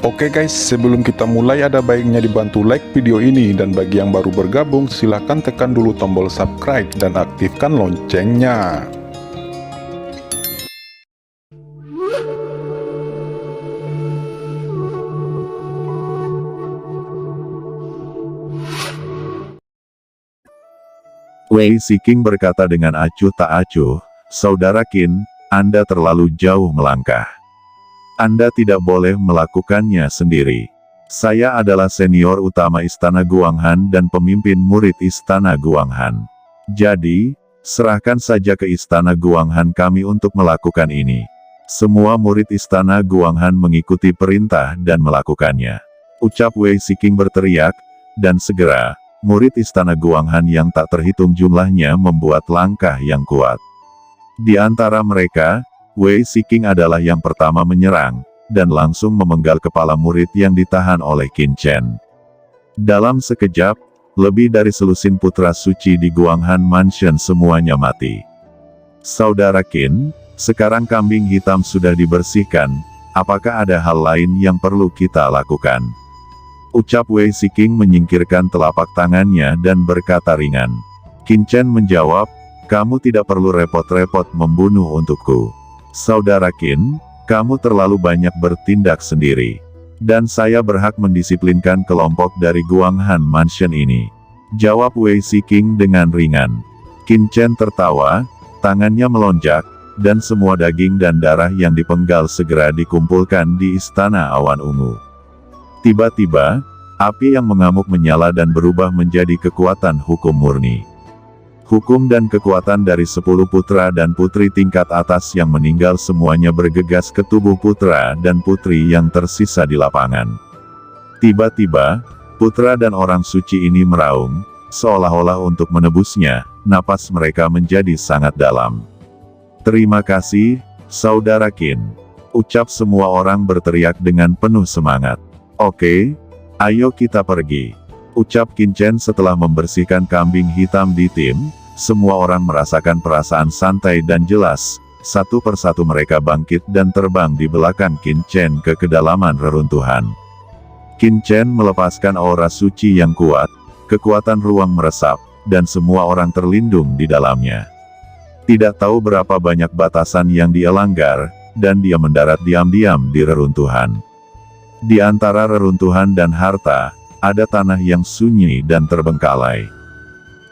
Oke guys, sebelum kita mulai ada baiknya dibantu like video ini, dan bagi yang baru bergabung silahkan tekan dulu tombol subscribe dan aktifkan loncengnya. Wei Siking berkata dengan acuh tak acuh, "Saudara Qin, Anda terlalu jauh melangkah. Anda tidak boleh melakukannya sendiri. Saya adalah senior utama Istana Guanghan dan pemimpin murid Istana Guanghan. Jadi, serahkan saja ke Istana Guanghan kami untuk melakukan ini." Semua murid Istana Guanghan mengikuti perintah dan melakukannya. Ucap Wei Siking berteriak, dan segera, murid Istana Guanghan yang tak terhitung jumlahnya membuat langkah yang kuat. Di antara mereka, Wei Siking adalah yang pertama menyerang, dan langsung memenggal kepala murid yang ditahan oleh Qin Chen. Dalam sekejap, lebih dari selusin putra suci di Guanghan Mansion semuanya mati. "Saudara Qin, sekarang kambing hitam sudah dibersihkan, apakah ada hal lain yang perlu kita lakukan?" Ucap Wei Siking menyingkirkan telapak tangannya dan berkata ringan. Qin Chen menjawab, "Kamu tidak perlu repot-repot membunuh untukku. Saudara Qin, kamu terlalu banyak bertindak sendiri. Dan saya berhak mendisiplinkan kelompok dari Guanghan Mansion ini." Jawab Wei Siking dengan ringan. Qin Chen tertawa, tangannya melonjak, dan semua daging dan darah yang dipenggal segera dikumpulkan di Istana Awan Ungu. Tiba-tiba, api yang mengamuk menyala dan berubah menjadi kekuatan hukum murni. Hukum dan kekuatan dari 10 putra dan putri tingkat atas yang meninggal semuanya bergegas ke tubuh putra dan putri yang tersisa di lapangan. Tiba-tiba, putra dan orang suci ini meraung, seolah-olah untuk menebusnya, napas mereka menjadi sangat dalam. "Terima kasih, Saudara Qin," ucap semua orang berteriak dengan penuh semangat. "Oke, ayo kita pergi," ucap Qin Chen setelah membersihkan kambing hitam di tim. Semua orang merasakan perasaan santai dan jelas. Satu persatu mereka bangkit dan terbang di belakang Qin Chen ke kedalaman reruntuhan. Qin Chen melepaskan aura suci yang kuat, kekuatan ruang meresap, dan semua orang terlindung di dalamnya. Tidak tahu berapa banyak batasan yang dia langgar, dan dia mendarat diam-diam di reruntuhan. Di antara reruntuhan dan harta, ada tanah yang sunyi dan terbengkalai.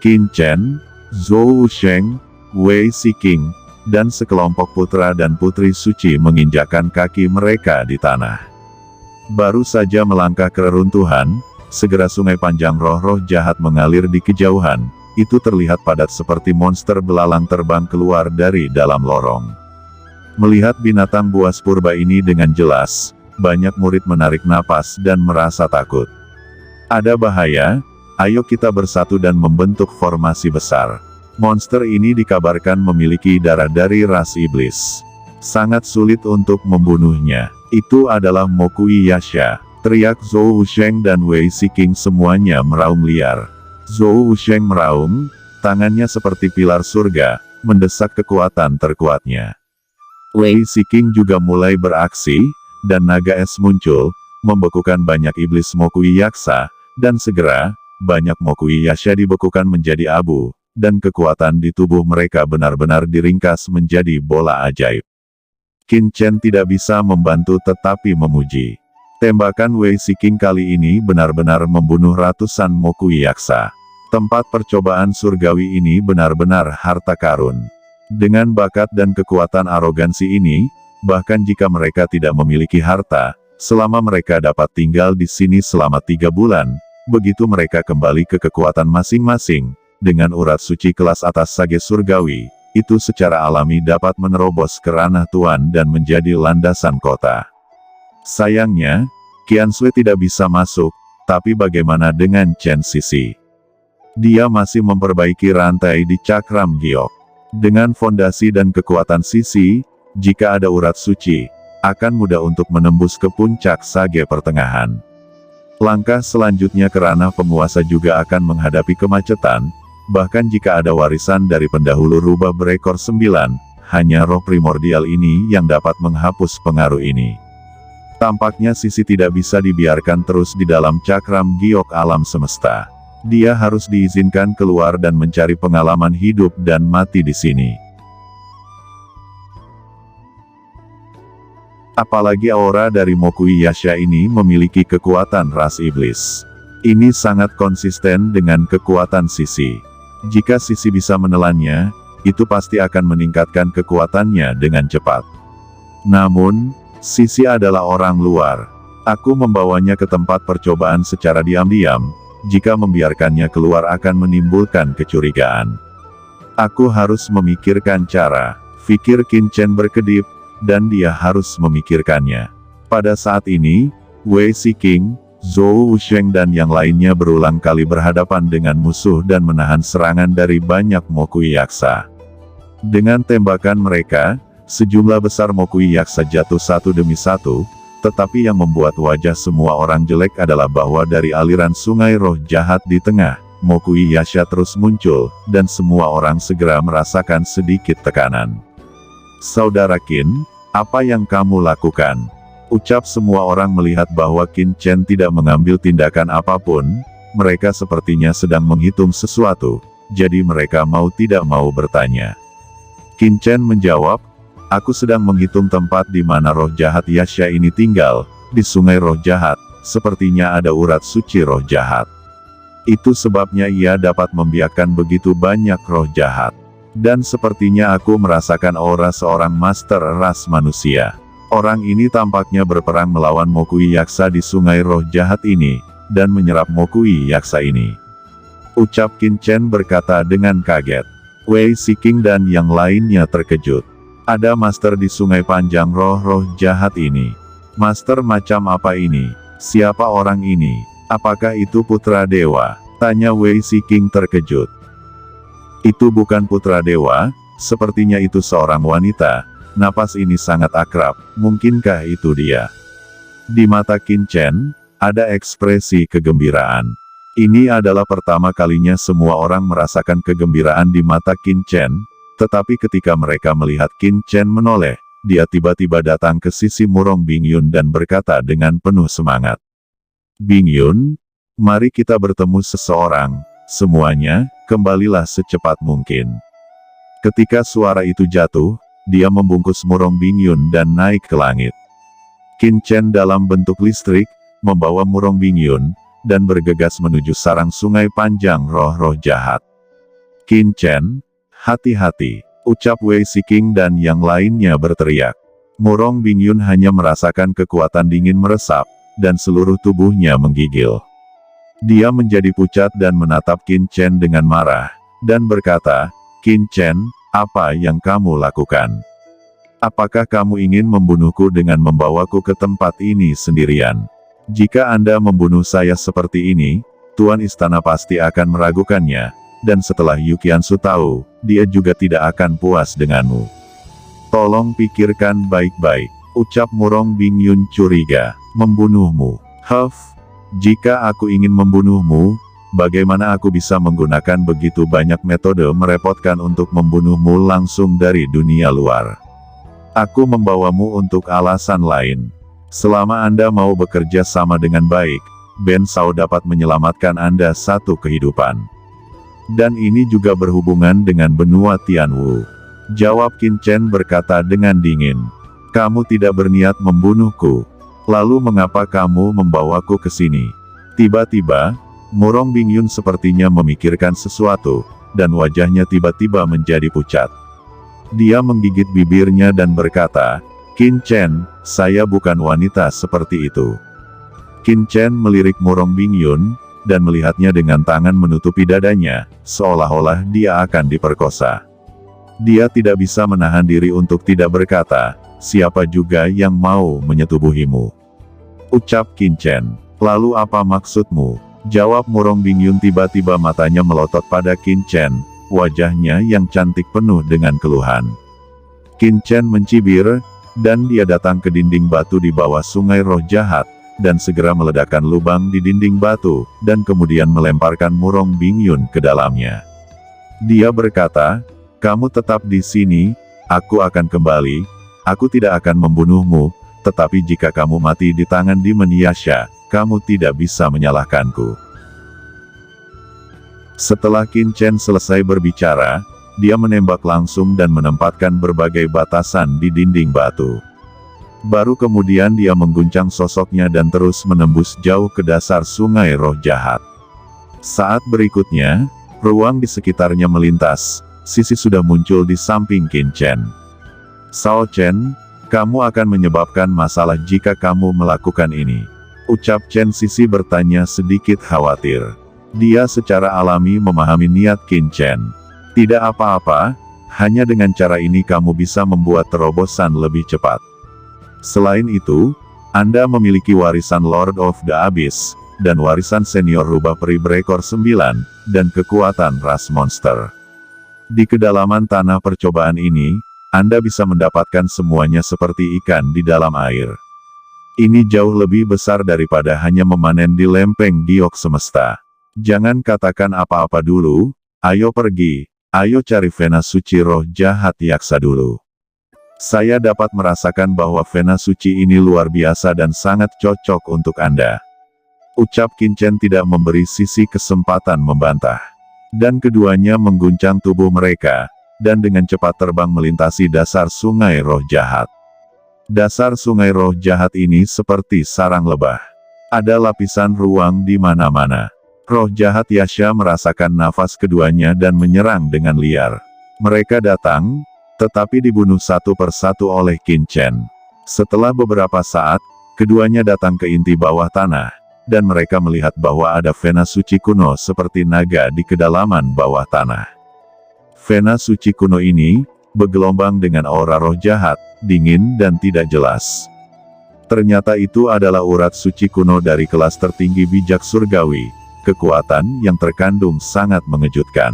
Qin Chen, Zhou Sheng, Wei Siking, dan sekelompok putra dan putri suci menginjakkan kaki mereka di tanah. Baru saja melangkah ke reruntuhan, segera sungai panjang roh-roh jahat mengalir di kejauhan. Itu terlihat padat seperti monster belalang terbang keluar dari dalam lorong. Melihat binatang buas purba ini dengan jelas, banyak murid menarik napas dan merasa takut. "Ada bahaya, ayo kita bersatu dan membentuk formasi besar." Monster ini dikabarkan memiliki darah dari ras iblis. Sangat sulit untuk membunuhnya. Itu adalah Mokui Yasha, teriak Zhou Sheng dan Wei Siking, semuanya meraung liar. Zhou Sheng meraung, tangannya seperti pilar surga, mendesak kekuatan terkuatnya. Wei Siking juga mulai beraksi, dan naga es muncul, membekukan banyak iblis Mokui Yaksa, dan segera, banyak Mokui Yasha dibekukan menjadi abu, dan kekuatan di tubuh mereka benar-benar diringkas menjadi bola ajaib. Qin Chen tidak bisa membantu tetapi memuji. Tembakan Wei Siking kali ini benar-benar membunuh ratusan Mokui Yaksa. Tempat percobaan surgawi ini benar-benar harta karun. Dengan bakat dan kekuatan arogansi ini, bahkan jika mereka tidak memiliki harta, selama mereka dapat tinggal di sini selama 3 bulan, begitu mereka kembali ke kekuatan masing-masing, dengan urat suci kelas atas sage surgawi, itu secara alami dapat menerobos ke ranah Tuan dan menjadi landasan kota. Sayangnya, Qian Sui tidak bisa masuk, tapi bagaimana dengan Chen Sisi? Dia masih memperbaiki rantai di Cakram Giok. Dengan fondasi dan kekuatan Sisi, jika ada urat suci, akan mudah untuk menembus ke puncak sage pertengahan. Langkah selanjutnya ke ranah penguasa juga akan menghadapi kemacetan, bahkan jika ada warisan dari pendahulu rubah berekor 9, hanya roh primordial ini yang dapat menghapus pengaruh ini. Tampaknya Sisi tidak bisa dibiarkan terus di dalam cakram giok alam semesta. Dia harus diizinkan keluar dan mencari pengalaman hidup dan mati di sini. Apalagi aura dari Mokuyasha ini memiliki kekuatan ras iblis. Ini sangat konsisten dengan kekuatan Sisi. Jika Sisi bisa menelannya, itu pasti akan meningkatkan kekuatannya dengan cepat. Namun, Sisi adalah orang luar. Aku membawanya ke tempat percobaan secara diam-diam. Jika membiarkannya keluar akan menimbulkan kecurigaan. Aku harus memikirkan cara. Pikir Qin Chen berkedip, dan dia harus memikirkannya. Pada saat ini, Wei Siking, Zhou Wusheng dan yang lainnya berulang kali berhadapan dengan musuh dan menahan serangan dari banyak Mokuyaksa. Dengan tembakan mereka, sejumlah besar Mokuyaksa jatuh satu demi satu, tetapi yang membuat wajah semua orang jelek adalah bahwa dari aliran sungai roh jahat di tengah, Mokuyasha terus muncul, dan semua orang segera merasakan sedikit tekanan. Saudara Qin, apa yang kamu lakukan? Ucap semua orang melihat bahwa Qin Chen tidak mengambil tindakan apapun, mereka sepertinya sedang menghitung sesuatu, jadi mereka mau tidak mau bertanya. Qin Chen menjawab, aku sedang menghitung tempat di mana roh jahat Yasha ini tinggal, di sungai roh jahat, sepertinya ada urat suci roh jahat. Itu sebabnya ia dapat membiarkan begitu banyak roh jahat. Dan sepertinya aku merasakan aura seorang master ras manusia. Orang ini tampaknya berperang melawan Mokuyaksa di sungai roh jahat ini, dan menyerap Mokuyaksa ini. Ucap Qin Chen berkata dengan kaget. Wei Siking dan yang lainnya terkejut. Ada master di sungai panjang roh-roh jahat ini. Master macam apa ini? Siapa orang ini? Apakah itu putra dewa? Tanya Wei Siking terkejut. Itu bukan putra dewa, sepertinya itu seorang wanita. Napas ini sangat akrab, mungkinkah itu dia? Di mata Qin Chen, ada ekspresi kegembiraan. Ini adalah pertama kalinya semua orang merasakan kegembiraan di mata Qin Chen, tetapi ketika mereka melihat Qin Chen menoleh, dia tiba-tiba datang ke sisi Murong Bingyun dan berkata dengan penuh semangat. Bingyun, mari kita bertemu seseorang, semuanya, kembalilah secepat mungkin. Ketika suara itu jatuh, dia membungkus Murong Bingyun dan naik ke langit. Qin Chen dalam bentuk listrik, membawa Murong Bingyun, dan bergegas menuju sarang sungai panjang roh-roh jahat. Qin Chen, hati-hati, ucap Wei Siking dan yang lainnya berteriak. Murong Bingyun hanya merasakan kekuatan dingin meresap, dan seluruh tubuhnya menggigil. Dia menjadi pucat dan menatap Qin Chen dengan marah, dan berkata, Qin Chen, apa yang kamu lakukan? Apakah kamu ingin membunuhku dengan membawaku ke tempat ini sendirian? Jika Anda membunuh saya seperti ini, Tuan Istana pasti akan meragukannya, dan setelah Yukiansu tahu, dia juga tidak akan puas denganmu. Tolong pikirkan baik-baik, ucap Murong Bingyun curiga, membunuhmu. Jika aku ingin membunuhmu, bagaimana aku bisa menggunakan begitu banyak metode merepotkan untuk membunuhmu langsung dari dunia luar? Aku membawamu untuk alasan lain. Selama Anda mau bekerja sama dengan baik, Ben Sao dapat menyelamatkan Anda satu kehidupan. Dan ini juga berhubungan dengan benua Tianwu. Jawab Qin Chen berkata dengan dingin. Kamu tidak berniat membunuhku. Lalu mengapa kamu membawaku ke sini? Tiba-tiba, Murong Bingyun sepertinya memikirkan sesuatu, dan wajahnya tiba-tiba menjadi pucat. Dia menggigit bibirnya dan berkata, Qin Chen, saya bukan wanita seperti itu. Qin Chen melirik Murong Bingyun, dan melihatnya dengan tangan menutupi dadanya, seolah-olah dia akan diperkosa. Dia tidak bisa menahan diri untuk tidak berkata, siapa juga yang mau menyetubuhimu? Ucap Qin Chen. Lalu apa maksudmu? Jawab Murong Bingyun tiba-tiba matanya melotot pada Qin Chen, wajahnya yang cantik penuh dengan keluhan. Qin Chen mencibir, dan dia datang ke dinding batu di bawah sungai roh jahat, dan segera meledakkan lubang di dinding batu, dan kemudian melemparkan Murong Bingyun ke dalamnya. Dia berkata, kamu tetap di sini, aku akan kembali, aku tidak akan membunuhmu, tetapi jika kamu mati di tangan Demon Yasha, kamu tidak bisa menyalahkanku. Setelah Qin Chen selesai berbicara, dia menembak langsung dan menempatkan berbagai batasan di dinding batu. Baru kemudian dia mengguncang sosoknya dan terus menembus jauh ke dasar sungai roh jahat. Saat berikutnya, ruang di sekitarnya melintas, Sisi sudah muncul di samping Qin Chen. "Sao Chen, kamu akan menyebabkan masalah jika kamu melakukan ini," ucap Chen Sisi bertanya sedikit khawatir. Dia secara alami memahami niat Qin Chen. "Tidak apa-apa, hanya dengan cara ini kamu bisa membuat terobosan lebih cepat. Selain itu, Anda memiliki warisan Lord of the Abyss, dan warisan senior rubah peri berekor 9, dan kekuatan ras monster. Di kedalaman tanah percobaan ini, Anda bisa mendapatkan semuanya seperti ikan di dalam air. Ini jauh lebih besar daripada hanya memanen di lempeng giok semesta. Jangan katakan apa-apa dulu, ayo pergi, ayo cari Vena Suci roh jahat Yaksa dulu. Saya dapat merasakan bahwa Vena Suci ini luar biasa dan sangat cocok untuk Anda," ucap Qin Chen tidak memberi Sisi kesempatan membantah. Dan keduanya mengguncang tubuh mereka, dan dengan cepat terbang melintasi dasar sungai roh jahat. Dasar sungai roh jahat ini seperti sarang lebah. Ada lapisan ruang di mana-mana. Roh jahat Yasha merasakan nafas keduanya dan menyerang dengan liar. Mereka datang, tetapi dibunuh satu persatu oleh Qin Chen. Setelah beberapa saat, keduanya datang ke inti bawah tanah, dan mereka melihat bahwa ada Vena Suci kuno seperti naga di kedalaman bawah tanah. Vena Suci kuno ini bergelombang dengan aura roh jahat, dingin dan tidak jelas. Ternyata itu adalah urat suci kuno dari kelas tertinggi bijak surgawi, kekuatan yang terkandung sangat mengejutkan.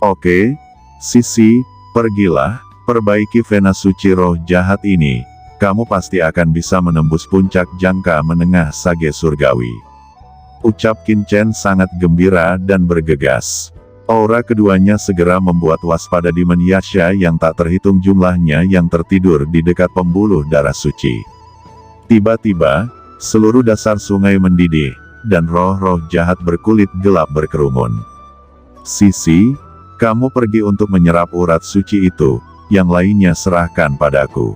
"Oke, Sisi, pergilah, perbaiki Vena Suci roh jahat ini. Kamu pasti akan bisa menembus puncak jangka menengah sage surgawi," ucap Qin Chen sangat gembira dan bergegas. Aura keduanya segera membuat waspada Demon Yasha yang tak terhitung jumlahnya yang tertidur di dekat pembuluh darah suci. Tiba-tiba, seluruh dasar sungai mendidih, dan roh-roh jahat berkulit gelap berkerumun. "Sisi, kamu pergi untuk menyerap urat suci itu, yang lainnya serahkan padaku,"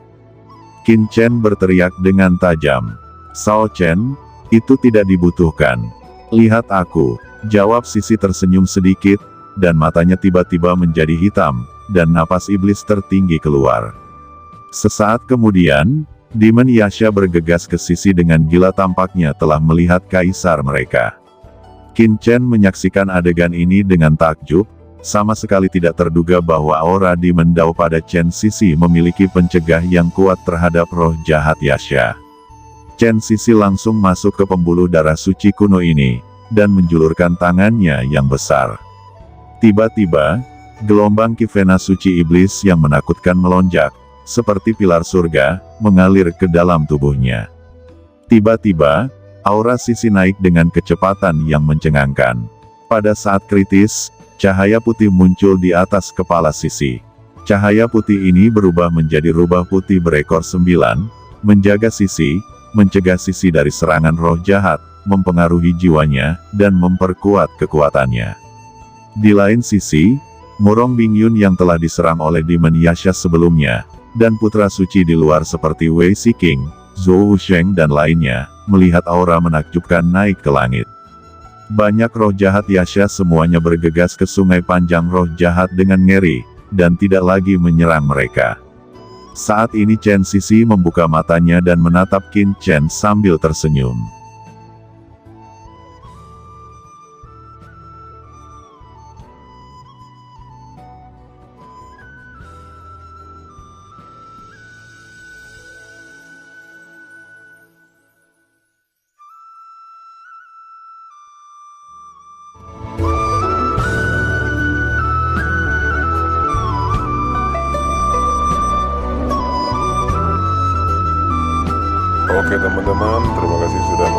Qin Chen berteriak dengan tajam. "Sao Chen, itu tidak dibutuhkan. Lihat aku," jawab Sisi tersenyum sedikit, dan matanya tiba-tiba menjadi hitam, dan napas iblis tertinggi keluar. Sesaat kemudian, Demon Yasha bergegas ke Sisi dengan gila, tampaknya telah melihat kaisar mereka. Qin Chen menyaksikan adegan ini dengan takjub, sama sekali tidak terduga bahwa aura Demon Dao pada Chen Sisi memiliki pencegah yang kuat terhadap roh jahat Yasha. Chen Sisi langsung masuk ke pembuluh darah suci kuno ini, dan menjulurkan tangannya yang besar. Tiba-tiba, gelombang ki Vena suci iblis yang menakutkan melonjak, seperti pilar surga, mengalir ke dalam tubuhnya. Tiba-tiba, aura Sisi naik dengan kecepatan yang mencengangkan. Pada saat kritis, cahaya putih muncul di atas kepala Sisi. Cahaya putih ini berubah menjadi rubah putih berekor 9, menjaga Sisi, mencegah Sisi dari serangan roh jahat, mempengaruhi jiwanya, dan memperkuat kekuatannya. Di lain sisi, Murong Bingyun yang telah diserang oleh Demon Yasha sebelumnya, dan putra suci di luar seperti Wei Siking, Zhou Wusheng dan lainnya, melihat aura menakjubkan naik ke langit. Banyak roh jahat Yasha semuanya bergegas ke sungai panjang roh jahat dengan ngeri, dan tidak lagi menyerang mereka. Saat ini Chen Sisi membuka matanya dan menatap Qin Chen sambil tersenyum. Oke teman-teman, terima kasih sudah